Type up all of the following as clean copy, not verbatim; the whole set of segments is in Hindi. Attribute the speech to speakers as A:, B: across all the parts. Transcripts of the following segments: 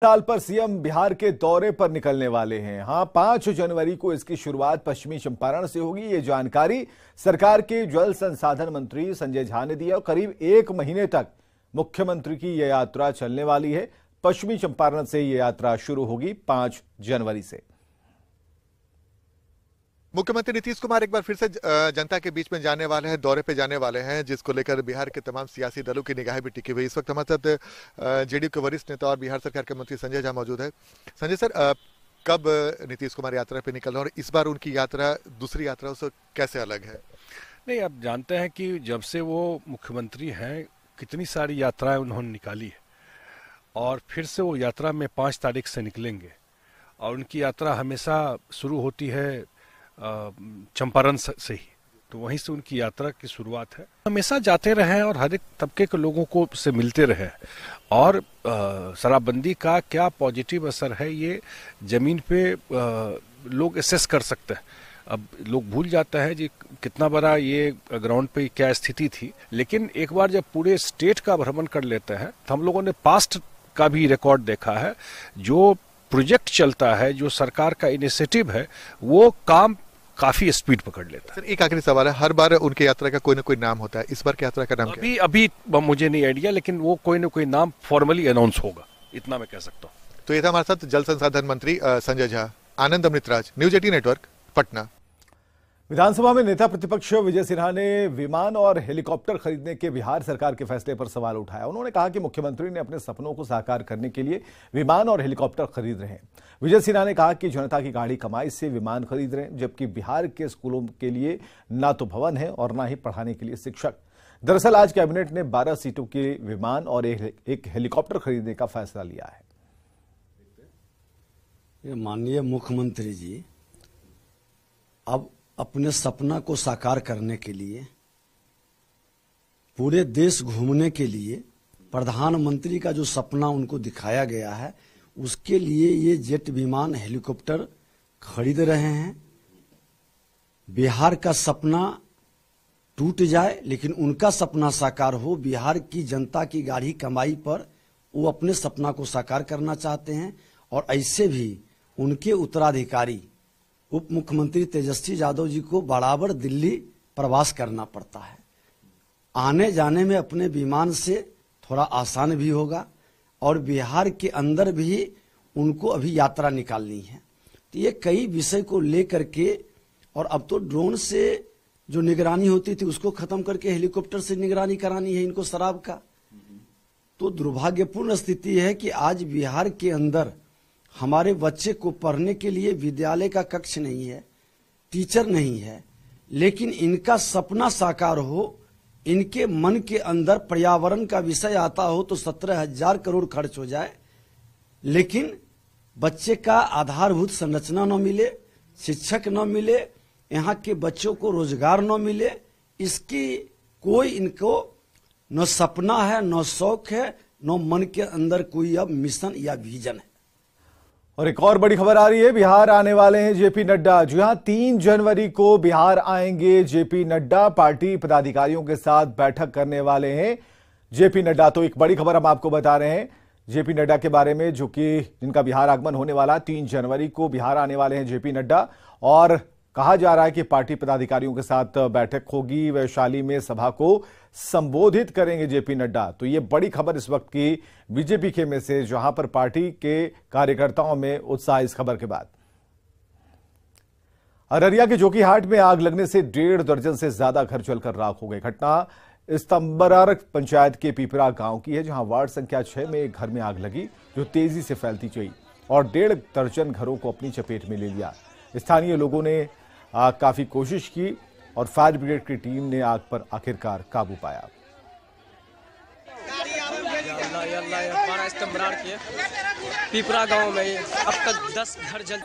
A: साल पर सीएम बिहार के दौरे पर निकलने वाले हैं। हां, 5 जनवरी को इसकी शुरुआत पश्चिमी चंपारण से होगी। ये जानकारी सरकार के जल संसाधन मंत्री संजय झा ने दी है और करीब 1 महीने तक मुख्यमंत्री की यह यात्रा चलने वाली है। पश्चिमी चंपारण से यह यात्रा शुरू होगी 5 जनवरी से।
B: मुख्यमंत्री नीतीश कुमार एक बार फिर से जनता के बीच में जाने वाले हैं, दौरे पे जाने वाले हैं, जिसको लेकर बिहार के तमाम सियासी दलों की निगाहें भी टिकी हुई। इस वक्त हमारे साथ जेडीयू के वरिष्ठ नेता और बिहार सरकार के मंत्री संजय झा मौजूद है। संजय सर, कब नीतीश कुमार यात्रा पे निकल रहे हैं और इस बार उनकी यात्रा दूसरी यात्रा से कैसे अलग है?
C: नहीं, आप जानते हैं कि जब से वो मुख्यमंत्री हैं कितनी सारी यात्राएं उन्होंने निकाली है और फिर से वो यात्रा में 5 तारीख से निकलेंगे और उनकी यात्रा हमेशा शुरू होती है चंपारण से ही, तो वहीं से उनकी यात्रा की शुरुआत है। हमेशा जाते रहे और हर एक तबके के लोगों को से मिलते रहे और शराबबंदी का क्या पॉजिटिव असर है ये जमीन पे लोग एसेस कर सकते हैं। अब लोग भूल जाते हैं जी कितना बड़ा ये ग्राउंड पे क्या स्थिति थी, लेकिन एक बार जब पूरे स्टेट का भ्रमण कर लेते हैं तो हम लोगों ने पास्ट का भी रिकॉर्ड देखा है। जो प्रोजेक्ट चलता है, जो सरकार का इनिशिएटिव है, वो काम काफी स्पीड पकड़ लेता है।
B: सर, एक आखिरी सवाल है, हर बार उनके यात्रा का कोई ना कोई नाम होता है, इस बार की यात्रा का नाम क्या?
C: अभी मुझे नहीं आइडिया, लेकिन वो कोई ना कोई नाम फॉर्मली अनाउंस होगा, इतना मैं कह सकता हूँ।
B: तो ये था हमारे साथ जल संसाधन मंत्री संजय झा। आनंद अमृतराज, न्यूज 18 नेटवर्क, पटना।
A: विधानसभा में नेता प्रतिपक्ष विजय सिन्हा ने विमान और हेलीकॉप्टर खरीदने के बिहार सरकार के फैसले पर सवाल उठाया। उन्होंने कहा कि मुख्यमंत्री ने अपने सपनों को साकार करने के लिए विमान और हेलीकॉप्टर खरीद रहे हैं। विजय सिन्हा ने कहा कि जनता की गाढ़ी कमाई से विमान खरीद रहे हैं, जबकि बिहार के स्कूलों के लिए ना तो भवन है और ना ही पढ़ाने के लिए शिक्षक। दरअसल आज कैबिनेट ने 12 सीटों के विमान और एक हेलीकॉप्टर खरीदने का फैसला लिया है।
D: माननीय मुख्यमंत्री जी अब अपने सपना को साकार करने के लिए, पूरे देश घूमने के लिए, प्रधानमंत्री का जो सपना उनको दिखाया गया है उसके लिए ये जेट विमान हेलीकॉप्टर खरीद रहे हैं। बिहार का सपना टूट जाए लेकिन उनका सपना साकार हो। बिहार की जनता की गाढ़ी कमाई पर वो अपने सपना को साकार करना चाहते हैं और ऐसे भी उनके उत्तराधिकारी उप मुख्यमंत्री तेजस्वी यादव जी को बराबर दिल्ली प्रवास करना पड़ता है। आने जाने में अपने विमान से थोड़ा आसान भी होगा और बिहार के अंदर भी उनको अभी यात्रा निकालनी है। तो ये कई विषय को लेकर के, और अब तो ड्रोन से जो निगरानी होती थी उसको खत्म करके हेलीकॉप्टर से निगरानी करानी है इनको शराब का। तो दुर्भाग्यपूर्ण स्थिति है कि आज बिहार के अंदर हमारे बच्चे को पढ़ने के लिए विद्यालय का कक्ष नहीं है, टीचर नहीं है, लेकिन इनका सपना साकार हो, इनके मन के अंदर पर्यावरण का विषय आता हो तो 17,000 करोड़ खर्च हो जाए, लेकिन बच्चे का आधारभूत संरचना न मिले, शिक्षक न मिले, यहाँ के बच्चों को रोजगार न मिले, इसकी कोई इनको न सपना है, न शौक है, न मन के अंदर कोई अब मिशन या विजन है।
A: और एक और बड़ी खबर आ रही है, बिहार आने वाले हैं जेपी नड्डा। जी हां, 3 जनवरी को बिहार आएंगे जेपी नड्डा। पार्टी पदाधिकारियों के साथ बैठक करने वाले हैं जेपी नड्डा। तो एक बड़ी खबर हम आपको बता रहे हैं जेपी नड्डा के बारे में, जो कि जिनका बिहार आगमन होने वाला 3 जनवरी को बिहार आने वाले हैं जेपी नड्डा। और कहा जा रहा है कि पार्टी पदाधिकारियों के साथ बैठक होगी, वैशाली में सभा को संबोधित करेंगे जेपी नड्डा। तो ये बड़ी खबर इस वक्त की बीजेपी के में से, जहां पर पार्टी के कार्यकर्ताओं में उत्साह इस खबर के बाद। अररिया के जोकीहाट में आग लगने से 1.5 दर्जन से ज्यादा घर जलकर राख हो गए। घटना इस्तंबरार पंचायत के पीपरा गांव की है, जहां वार्ड संख्या 6 में एक घर में आग लगी जो तेजी से फैलती गई और 1.5 दर्जन घरों को अपनी चपेट में ले लिया। स्थानीय लोगों ने काफी कोशिश की और फायर ब्रिगेड की टीम ने आग पर आखिरकार काबू पाया।
E: पीपरा गांव में अब तक 10 घर जल।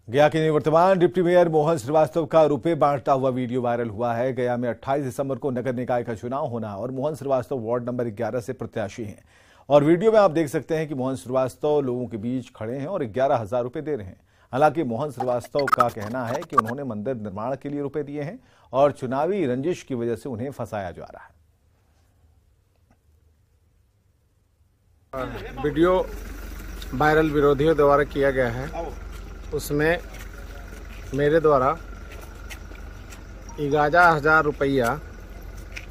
A: गया के निवर्तमान डिप्टी मेयर मोहन श्रीवास्तव का रुपए बांटता हुआ वीडियो वायरल हुआ है। गया में 28 दिसंबर को नगर निकाय का चुनाव होना और मोहन श्रीवास्तव वार्ड नंबर 11 से प्रत्याशी हैं। और वीडियो में आप देख सकते हैं कि मोहन श्रीवास्तव लोगों के बीच खड़े हैं और 11,000 रुपए दे रहे हैं। हालांकि मोहन श्रीवास्तव का कहना है कि उन्होंने मंदिर निर्माण के लिए रुपए दिए हैं और चुनावी रंजिश की वजह से उन्हें फंसाया जा रहा है।
F: वीडियो वायरल विरोधियों द्वारा किया गया है, उसमें मेरे द्वारा 11,000 रुपया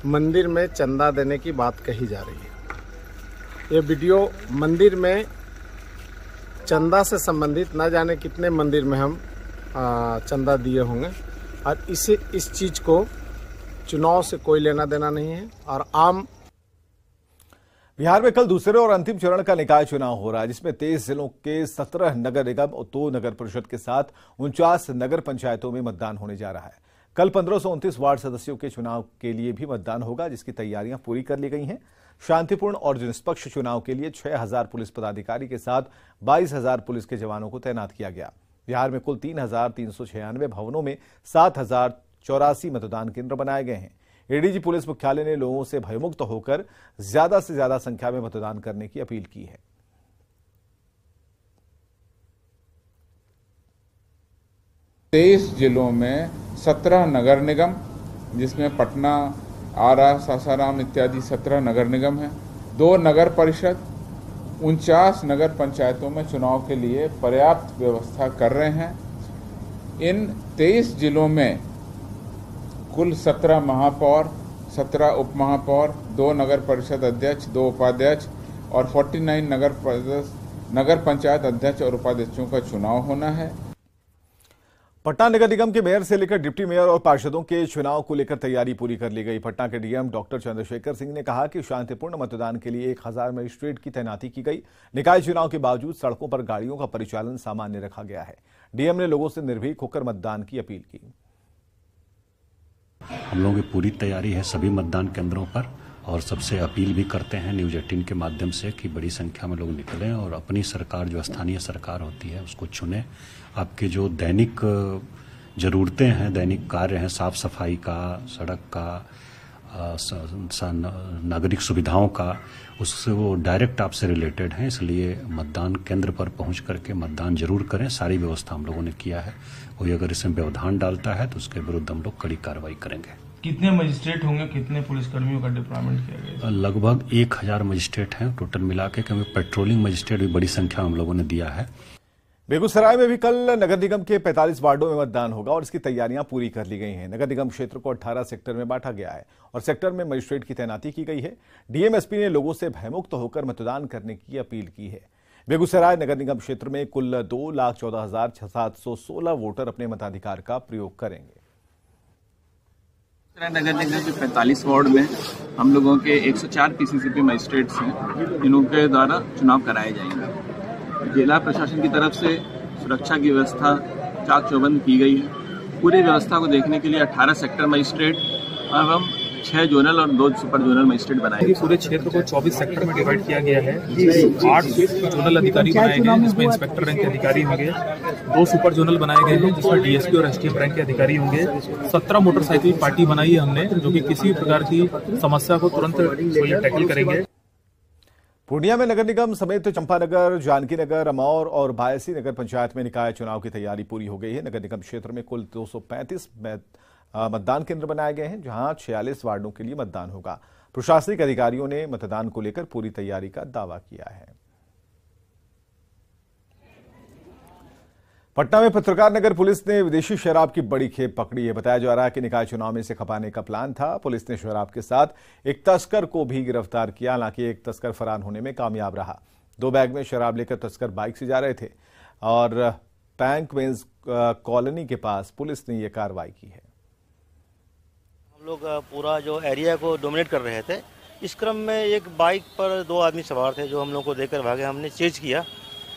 F: मंदिर में चंदा देने की बात कही जा रही है। ये वीडियो मंदिर में चंदा से संबंधित न जाने कितने मंदिर में हम चंदा दिए होंगे और इस चीज़ को चुनाव से कोई लेना देना नहीं है। और आम
A: बिहार में कल दूसरे और अंतिम चरण का निकाय चुनाव हो रहा है, जिसमें 23 जिलों के 17 नगर निगम और 2 नगर परिषद के साथ 49 नगर पंचायतों में मतदान होने जा रहा है। कल 1529 वार्ड सदस्यों के चुनाव के लिए भी मतदान होगा, जिसकी तैयारियां पूरी कर ली गई हैं। शांतिपूर्ण और निष्पक्ष चुनाव के लिए 6,000 पुलिस पदाधिकारी के साथ 22,000 पुलिस के जवानों को तैनात किया गया। बिहार में कुल 3,396 भवनों में 7,084 मतदान केंद्र बनाए गए हैं। एडीजी पुलिस मुख्यालय ने लोगों से भयमुक्त होकर ज्यादा से ज्यादा संख्या में मतदान करने की अपील की है।
G: तेईस जिलों में 17 नगर निगम, जिसमें पटना, आरा, सासाराम इत्यादि 17 नगर निगम हैं, 2 नगर परिषद, 49 नगर पंचायतों में चुनाव के लिए पर्याप्त व्यवस्था कर रहे हैं। इन 23 जिलों में कुल 17 महापौर, 17 उप महापौर, 2 नगर परिषद अध्यक्ष, 2 उपाध्यक्ष और 49 नगर पंचायत अध्यक्ष और उपाध्यक्षों का चुनाव होना है।
A: पटना नगर निगम के मेयर से लेकर डिप्टी मेयर और पार्षदों के चुनाव को लेकर तैयारी पूरी कर ली गई। पटना के डीएम डॉक्टर चंद्रशेखर सिंह ने कहा कि शांतिपूर्ण मतदान के लिए 1,000 मजिस्ट्रेट की तैनाती की गई। निकाय चुनाव के बावजूद सड़कों पर गाड़ियों का परिचालन सामान्य रखा गया है। डीएम ने लोगों से निर्भीक होकर मतदान की अपील की।
H: हम लोगों की पूरी तैयारी है सभी मतदान केंद्रों पर, और सबसे अपील भी करते हैं न्यूज़ 18 के माध्यम से कि बड़ी संख्या में लोग निकलें और अपनी सरकार, जो स्थानीय सरकार होती है, उसको चुनें। आपके जो दैनिक ज़रूरतें हैं, दैनिक कार्य हैं, साफ सफाई का, सड़क का, नागरिक सुविधाओं का, उससे वो डायरेक्ट आपसे रिलेटेड हैं। इसलिए मतदान केंद्र पर पहुंच करके मतदान जरूर करें। सारी व्यवस्था हम लोगों ने किया है। कोई अगर इसमें व्यवधान डालता है तो उसके विरुद्ध हम लोग कड़ी कार्रवाई करेंगे।
I: कितने मजिस्ट्रेट होंगे, कितने पुलिसकर्मियों का डिप्लॉयमेंट किया गया?
H: लगभग 1,000 मजिस्ट्रेट हैं टोटल मिला के, क्योंकि पेट्रोलिंग मजिस्ट्रेट भी बड़ी संख्या में हम लोगों ने दिया है।
A: बेगूसराय में भी कल नगर निगम के 45 वार्डों में मतदान होगा और इसकी तैयारियां पूरी कर ली गई हैं। नगर निगम क्षेत्र को 18 सेक्टर में बांटा गया है और सेक्टर में मजिस्ट्रेट की तैनाती की गई है। डीएमएसपी ने लोगों से भयमुक्त होकर मतदान करने की अपील की है। बेगूसराय नगर निगम क्षेत्र में कुल 2,14,716 वोटर अपने मताधिकार का प्रयोग करेंगे।
J: नगर निगम के 45 वार्ड में हम लोगों के 104 पीसीसीपी मजिस्ट्रेट्स हैं, इन्हों के द्वारा चुनाव कराए जाएंगे। जिला प्रशासन की तरफ से सुरक्षा की व्यवस्था चाक चौबंद की गई है। पूरी व्यवस्था को देखने के लिए 18 सेक्टर मजिस्ट्रेट एवं 6 जोनल और 2 सुपर जोनल मजिस्ट्रेट बनाए गए।
I: पूरे क्षेत्र को 24 सेक्टर में डिवाइड किया गया है, जिसमें 8 जोनल अधिकारी बनाए गए हैं, जिसमें इंस्पेक्टर रैंक के अधिकारी होंगे, 2 सुपर जोनल बनाए गए हैं, जिसमें डीएसपी और एसटीएफ रैंक के अधिकारी होंगे। 17 मोटरसाइकिल पार्टी बनाई है हमने, जो कि किसी प्रकार की समस्या को तुरंत टैकल करेंगे।
A: पूर्णिया में नगर निगम समेत चंपानगर, जानकी नगर, अमौर और बायसी नगर पंचायत में निकाय चुनाव की तैयारी पूरी हो गई है। नगर निगम क्षेत्र में कुल 235 मतदान केंद्र बनाए गए हैं, जहां 46 वार्डों के लिए मतदान होगा। प्रशासनिक अधिकारियों ने मतदान को लेकर पूरी तैयारी का दावा किया है। पटना में पत्रकार नगर पुलिस ने विदेशी शराब की बड़ी खेप पकड़ी है। बताया जा रहा है कि निकाय चुनाव में इसे खपाने का प्लान था। पुलिस ने शराब के साथ एक तस्कर को भी गिरफ्तार किया, हालांकि एक तस्कर फरार होने में कामयाब रहा। 2 बैग में शराब लेकर तस्कर बाइक से जा रहे थे और बैंक मेंस कॉलोनी के पास पुलिस ने यह कार्रवाई की है।
K: हम लोग पूरा जो एरिया को डोमिनेट कर रहे थे। इस क्रम में एक बाइक पर 2 आदमी सवार थे, जो हम लोग को देखकर भागे। हमने चेज किया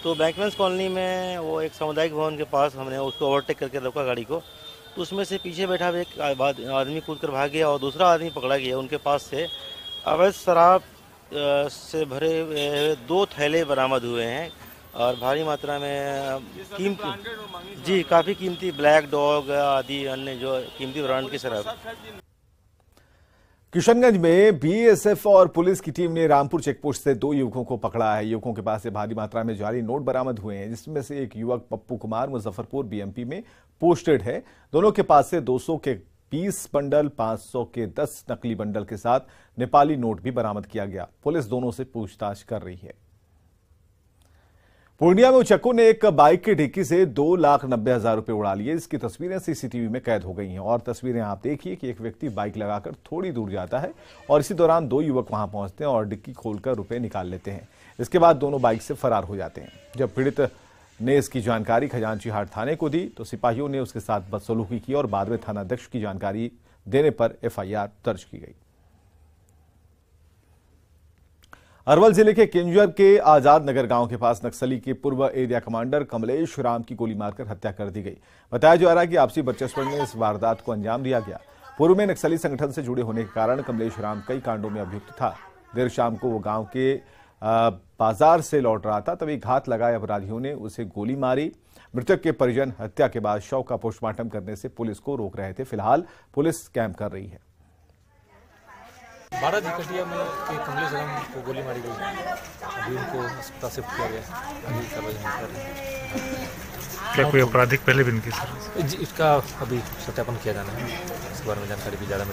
K: तो बैंकमेंस कॉलोनी में वो एक सामुदायिक भवन के पास हमने उसको ओवरटेक करके रोका गाड़ी को। तो उसमें से पीछे बैठा हुआ एक आदमी कूदकर भाग गया और दूसरा आदमी पकड़ा गया। उनके पास से अवैध शराब से भरे 2 थैले बरामद हुए हैं और भारी मात्रा में कीमती, काफ़ी कीमती ब्लैक डॉग आदि अन्य जो कीमती ब्रांड की शराब।
A: किशनगंज में बीएसएफ और पुलिस की टीम ने रामपुर चेकपोस्ट से 2 युवकों को पकड़ा है। युवकों के पास से भारी मात्रा में जाली नोट बरामद हुए हैं, जिसमें से एक युवक पप्पू कुमार मुजफ्फरपुर बीएमपी में पोस्टेड है। दोनों के पास से 200 के 20 बंडल, 500 के 10 नकली बंडल के साथ नेपाली नोट भी बरामद किया गया। पुलिस दोनों से पूछताछ कर रही है। पूर्णिया में उचक्कों ने एक बाइक की डिक्की से 2,90,000 रुपए उड़ा लिए। इसकी तस्वीरें सीसीटीवी में कैद हो गई हैं और तस्वीरें आप देखिए कि एक व्यक्ति बाइक लगाकर थोड़ी दूर जाता है और इसी दौरान दो युवक वहां पहुंचते हैं और डिक्की खोलकर रुपए निकाल लेते हैं। इसके बाद दोनों बाइक से फरार हो जाते हैं। जब पीड़ित ने इसकी जानकारी खजांची हाट थाने को दी तो सिपाहियों ने उसके साथ बदसलूकी की और बाद में थानाध्यक्ष की जानकारी देने पर FIR दर्ज की गई। अरवल जिले के किंजर के आजाद नगर गांव के पास नक्सली के पूर्व एरिया कमांडर कमलेश राम की गोली मारकर हत्या कर दी गई। बताया जा रहा है कि आपसी वर्चस्व में इस वारदात को अंजाम दिया गया। पूर्व में नक्सली संगठन से जुड़े होने के कारण कमलेश राम कई कांडों में अभियुक्त था। देर शाम को वो गांव के बाजार से लौट रहा था, तभी घात लगाए अपराधियों ने उसे गोली मारी। मृतक के परिजन हत्या के बाद शव का पोस्टमार्टम करने से पुलिस को रोक रहे थे। फिलहाल पुलिस कैंप कर रही है।
I: 12 जिकटिया में कमलेश राम को गोली मारी गई। अभी उनको अस्पताल शिफ्ट किया गया।
L: क्या कोई आपराधिक पहले भी इनकी सर?
I: इसका अभी सत्यापन किया जाना है, इस बारे में जानकारी भी ज्यादा।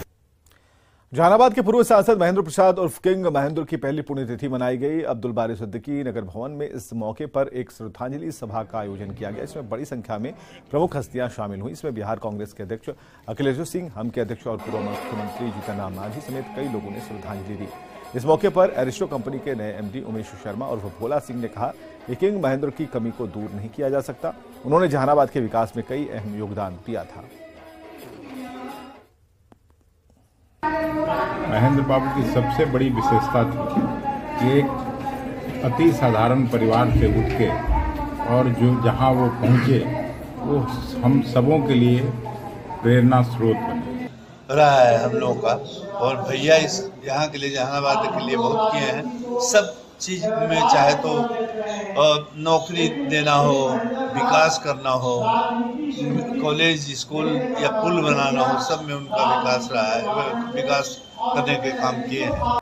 A: जहानाबाद के पूर्व सांसद महेंद्र प्रसाद उर्फ किंग महेंद्र की पहली पुण्यतिथि मनाई गई। अब्दुल बारी सिद्दीकी नगर भवन में इस मौके पर एक श्रद्धांजलि सभा का आयोजन किया गया। इसमें बड़ी संख्या में प्रमुख हस्तियां शामिल हुई। इसमें बिहार कांग्रेस के अध्यक्ष अखिलेश सिंह, हम के अध्यक्ष और पूर्व मुख्यमंत्री जीतन राम मांझी समेत कई लोगों ने श्रद्धांजलि दी। इस मौके पर एरिस्टो कंपनी के नए MD उमेश शर्मा और भोला सिंह ने कहा कि किंग महेंद्र की कमी को दूर नहीं किया जा सकता। उन्होंने जहानाबाद के विकास में कई अहम योगदान दिया था।
G: महेंद्र बाबू की सबसे बड़ी विशेषता थी कि एक अति साधारण परिवार से उठ के और जो जहां वो पहुंचे वो हम सबों के लिए प्रेरणा स्रोत बने
M: रहा है हम लोगों का। और भैया इस यहाँ के लिए, जहानाबाद के लिए बहुत किए हैं। सब चीज में चाहे तो नौकरी देना हो, विकास करना हो, कॉलेज स्कूल या पुल बनाना हो, सब में उनका विकास रहा है, विकास करने के काम किए हैं।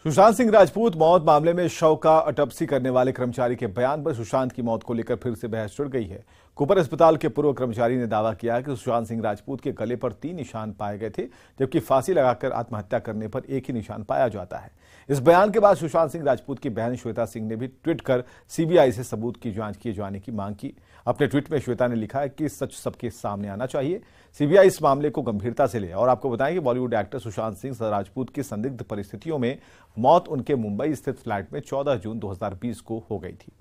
A: सुशांत सिंह राजपूत मौत मामले में शव का ऑटोप्सी करने वाले कर्मचारी के बयान पर सुशांत की मौत को लेकर फिर से बहस छिड़ गई है। कुपर अस्पताल के पूर्व कर्मचारी ने दावा किया कि सुशांत सिंह राजपूत के गले पर 3 निशान पाए गए थे, जबकि फांसी लगाकर आत्महत्या करने पर एक ही निशान पाया जाता है। इस बयान के बाद सुशांत सिंह राजपूत की बहन श्वेता सिंह ने भी ट्वीट कर CBI से सबूत की जांच किए जाने की मांग की। अपने ट्वीट में श्वेता ने लिखा है कि सच सबके सामने आना चाहिए, CBI इस मामले को गंभीरता से ले। और आपको बताएं कि बॉलीवुड एक्टर सुशांत सिंह राजपूत की संदिग्ध परिस्थितियों में मौत उनके मुंबई स्थित फ्लैट में 14 जून 2020 को हो गई थी।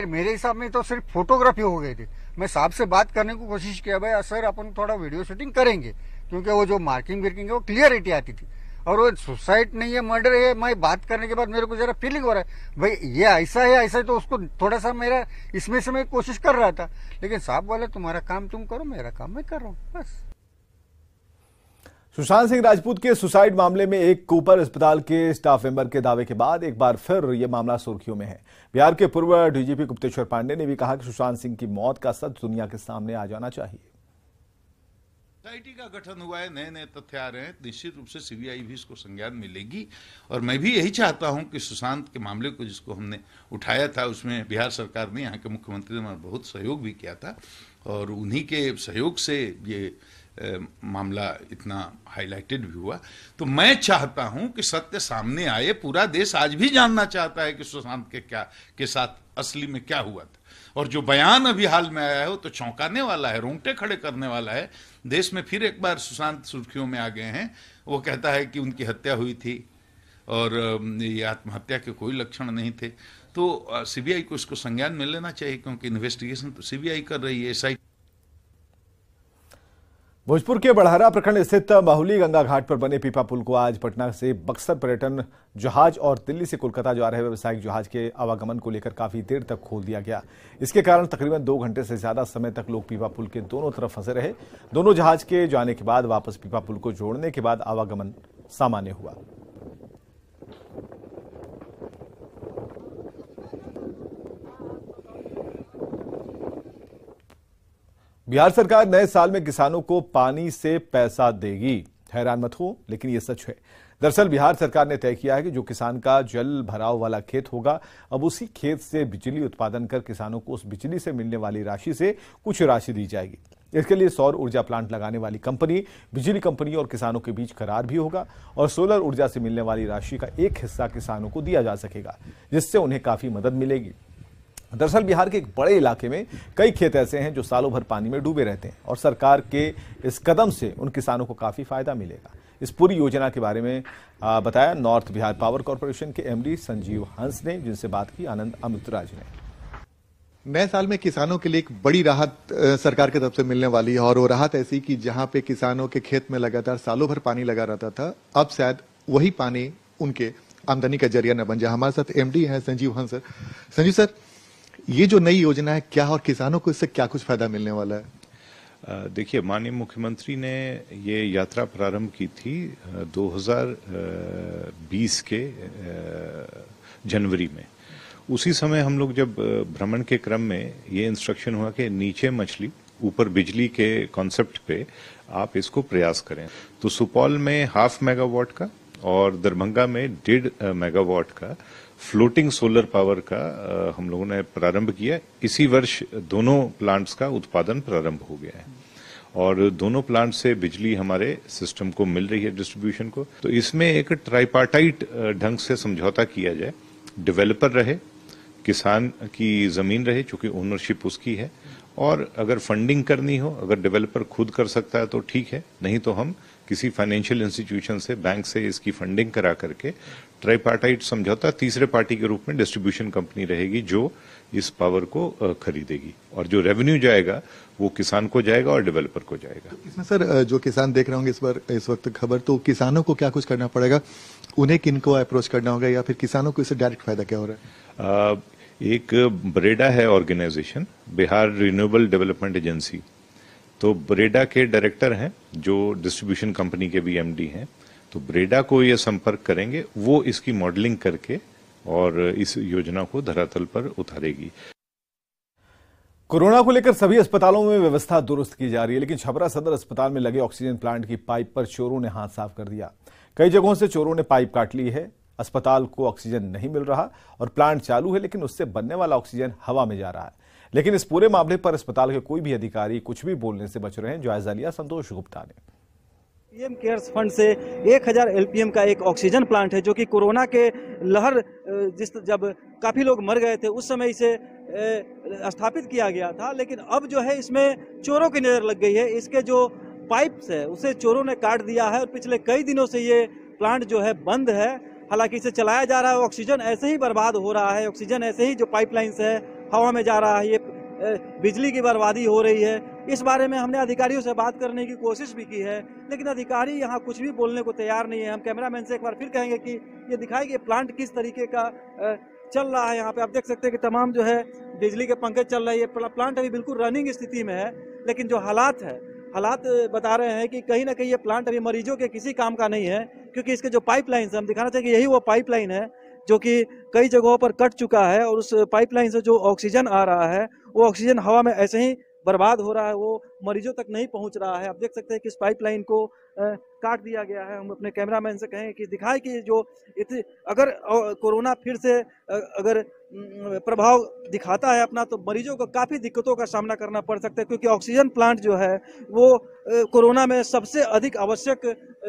N: मेरे हिसाब में तो सिर्फ फोटोग्राफी हो गई थी। मैं साहब से बात करने की कोशिश किया, भाई सर अपन थोड़ा वीडियो शूटिंग करेंगे, क्योंकि वो जो मार्किंग है वो क्लियरिटी आती थी। और वो सुसाइड नहीं है, मर्डर है। मैं बात करने के बाद मेरे को जरा फीलिंग हो रहा है भाई ये ऐसा है, ऐसा है, तो उसको थोड़ा सा मेरा इसमें से मैं कोशिश कर रहा था। लेकिन साहब बोले तुम्हारा काम तुम करो, मेरा काम मैं कर रहा हूँ, बस।
A: सुशांत सिंह राजपूत के सुसाइड मामले में एक कूपर अस्पताल के स्टाफ मेंबर के दावे के बाद एक बार फिर यह मामला सुर्खियों में है। बिहार के पूर्व DGP गुप्तेश्वर पांडे ने भी कहा कि सुशांत सिंह की मौत का सच दुनिया के सामने आ जाना चाहिए।
O: सोसाइटी का गठन हुआ है, नए नए तथ्य आ रहे हैं, निश्चित रूप से CBI भी इसको संज्ञान मिलेगी। और मैं भी यही चाहता हूं कि सुशांत के मामले को जिसको हमने उठाया था उसमें बिहार सरकार ने, यहाँ के मुख्यमंत्री ने बहुत सहयोग भी किया था और उन्हीं के सहयोग से ये मामला इतना हाईलाइटेड भी हुआ। तो मैं चाहता हूं कि सत्य सामने आए। पूरा देश आज भी जानना चाहता है कि सुशांत के साथ असली में क्या हुआ था। और जो बयान अभी हाल में आया है वो तो चौंकाने वाला है, रोंगटे खड़े करने वाला है। देश में फिर एक बार सुशांत सुर्खियों में आ गए हैं। वो कहता है कि उनकी हत्या हुई थी और ये आत्महत्या के कोई लक्षण नहीं थे। तो CBI को इसको संज्ञान में लेना चाहिए, क्योंकि इन्वेस्टिगेशन तो CBI कर रही है। SIT
A: भोजपुर के बड़हरा प्रखंड स्थित माहुली गंगा घाट पर बने पीपा पुल को आज पटना से बक्सर पर्यटन जहाज और दिल्ली से कोलकाता जा रहे व्यावसायिक जहाज के आवागमन को लेकर काफी देर तक खोल दिया गया। इसके कारण तकरीबन 2 घंटे से ज्यादा समय तक लोग पीपा पुल के दोनों तरफ फंसे रहे। दोनों जहाज के जाने के बाद वापस पीपा पुल को जोड़ने के बाद आवागमन सामान्य हुआ। बिहार सरकार नए साल में किसानों को पानी से पैसा देगी। हैरान मत हो, लेकिन यह सच है। दरअसल बिहार सरकार ने तय किया है कि जो किसान का जल भराव वाला खेत होगा, अब उसी खेत से बिजली उत्पादन कर किसानों को उस बिजली से मिलने वाली राशि से कुछ राशि दी जाएगी। इसके लिए सौर ऊर्जा प्लांट लगाने वाली कंपनी, बिजली कंपनी और किसानों के बीच करार भी होगा और सोलर ऊर्जा से मिलने वाली राशि का एक हिस्सा किसानों को दिया जा सकेगा, जिससे उन्हें काफी मदद मिलेगी। दरअसल बिहार के एक बड़े इलाके में कई खेत ऐसे हैं जो सालों भर पानी में डूबे रहते हैं और सरकार के इस कदम से उन किसानों को काफी फायदा मिलेगा। इस पूरी योजना के बारे में बताया नॉर्थ बिहार पावर कॉर्पोरेशन के एमडी संजीव हंस ने, जिनसे बात की आनंद अमृतराज ने।
B: नए साल में किसानों के लिए एक बड़ी राहत सरकार की तरफ से मिलने वाली है और वो राहत ऐसी कि जहां पे किसानों के खेत में लगातार सालों भर पानी लगा रहता था, अब शायद वही पानी उनके आमदनी का जरिया न बन जाए। हमारे साथ एमडी हैं संजीव हंस सर। संजीव सर, ये जो नई योजना है क्या और किसानों को इससे क्या कुछ फायदा मिलने वाला है?
P: देखिए, माननीय मुख्यमंत्री ने ये यात्रा प्रारंभ की थी 2020 के जनवरी में। उसी समय हम लोग जब भ्रमण के क्रम में ये इंस्ट्रक्शन हुआ कि नीचे मछली ऊपर बिजली के कॉन्सेप्ट पे आप इसको प्रयास करें, तो सुपौल में 0.5 मेगावाट का और दरभंगा में 1.5 मेगावाट का फ्लोटिंग सोलर पावर का हम लोगों ने प्रारंभ किया। इसी वर्ष दोनों प्लांट्स का उत्पादन प्रारंभ हो गया है और दोनों प्लांट से बिजली हमारे सिस्टम को मिल रही है, डिस्ट्रीब्यूशन को। तो इसमें एक ट्राइपार्टाइट ढंग से समझौता किया जाए, डेवलपर रहे, किसान की जमीन रहे चूंकि ओनरशिप उसकी है, और अगर फंडिंग करनी हो, अगर डेवलपर खुद कर सकता है तो ठीक है, नहीं तो हम किसी फाइनेंशियल इंस्टीट्यूशन से, बैंक से इसकी फंडिंग करा करके ट्राइपार्टाइट समझौता, तीसरे पार्टी के रूप में डिस्ट्रीब्यूशन कंपनी रहेगी जो इस पावर को खरीदेगी और जो रेवेन्यू जाएगा वो किसान को जाएगा और डेवलपर को जाएगा।
B: इसमें सर जो किसान देख रहे होंगे इस वक्त खबर, तो किसानों को क्या कुछ करना पड़ेगा? उन्हें किनको अप्रोच करना होगा या फिर किसानों को इससे डायरेक्ट फायदा क्या हो रहा है?
P: एक ब्रेडा है organization, Bihar renewable development agency, तो ब्रेडा के डायरेक्टर हैं जो डिस्ट्रीब्यूशन कंपनी के भी एमडी हैं, तो ब्रेडा को ये संपर्क करेंगे, वो इसकी मॉडलिंग करके और इस योजना को धरातल पर उतारेगी।
A: कोरोना को लेकर सभी अस्पतालों में व्यवस्था दुरुस्त की जा रही है, लेकिन छपरा सदर अस्पताल में लगे ऑक्सीजन प्लांट की पाइप पर चोरों ने हाथ साफ कर दिया। कई जगहों से चोरों ने पाइप काट ली है। अस्पताल को ऑक्सीजन नहीं मिल रहा और प्लांट चालू है, लेकिन उससे बनने वाला ऑक्सीजन हवा में जा रहा है। लेकिन इस पूरे मामले पर अस्पताल के कोई भी अधिकारी कुछ भी बोलने से बच रहे हैं। जायजा लिया संतोष गुप्ता ने।
Q: पीएम केयर्स फंड से 1000 एलपीएम का एक ऑक्सीजन प्लांट है जो कि कोरोना के लहर जब काफी लोग मर गए थे उस समय इसे स्थापित किया गया था, लेकिन अब जो है इसमें चोरों की नजर लग गई है। इसके जो पाइप्स है उसे चोरों ने काट दिया है और पिछले कई दिनों से ये प्लांट जो है बंद है। हालांकि इसे चलाया जा रहा है, ऑक्सीजन ऐसे ही बर्बाद हो रहा है, ऑक्सीजन ऐसे ही जो पाइपलाइंस है हवा में जा रहा है, ये बिजली की बर्बादी हो रही है। इस बारे में हमने अधिकारियों से बात करने की कोशिश भी की है, लेकिन अधिकारी यहाँ कुछ भी बोलने को तैयार नहीं है। हम कैमरामैन से एक बार फिर कहेंगे कि ये दिखाए कि प्लांट किस तरीके का चल रहा है। यहाँ पे आप देख सकते हैं कि तमाम जो है बिजली के पंखे चल रहे हैं। ये प्लांट अभी बिल्कुल रनिंग स्थिति में है, लेकिन जो हालात बता रहे हैं कि कहीं ना कहीं ये प्लांट अभी मरीजों के किसी काम का नहीं है, क्योंकि इसके जो पाइपलाइन हम दिखाना चाहिए कि यही वो पाइपलाइन है जो कि कई जगहों पर कट चुका है और उस पाइपलाइन से जो ऑक्सीजन आ रहा है वो ऑक्सीजन हवा में ऐसे ही बर्बाद हो रहा है, वो मरीजों तक नहीं पहुंच रहा है। आप देख सकते हैं कि इस पाइपलाइन को काट दिया गया है। हम अपने कैमरामैन से कहें कि दिखाए कि जो अगर कोरोना फिर से अगर प्रभाव दिखाता है अपना, तो मरीजों को काफ़ी दिक्कतों का सामना करना पड़ सकता है, क्योंकि ऑक्सीजन प्लांट जो है वो कोरोना में सबसे अधिक आवश्यक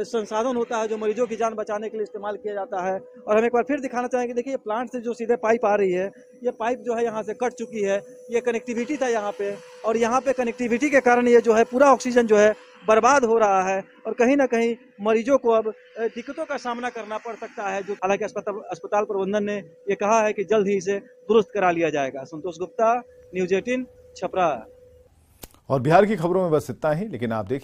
Q: संसाधन होता है जो मरीजों की जान बचाने के लिए इस्तेमाल किया जाता है। और हम एक बार फिर दिखाना चाहेंगे, देखिए प्लांट से जो सीधे पाइप आ रही है, ये पाइप जो है यहाँ से कट चुकी है। ये कनेक्टिविटी था यहाँ पे, और यहाँ पे कनेक्टिविटी के कारण ये जो है पूरा ऑक्सीजन जो है बर्बाद हो रहा है और कहीं ना कहीं मरीजों को अब दिक्कतों का सामना करना पड़ सकता है। जो हालांकि अस्पताल प्रबंधन ने ये कहा है कि जल्द ही इसे दुरुस्त करा लिया जाएगा। संतोष गुप्ता, न्यूज़ 18, छपरा।
A: और बिहार की खबरों में बस इतना ही, लेकिन आप देखिए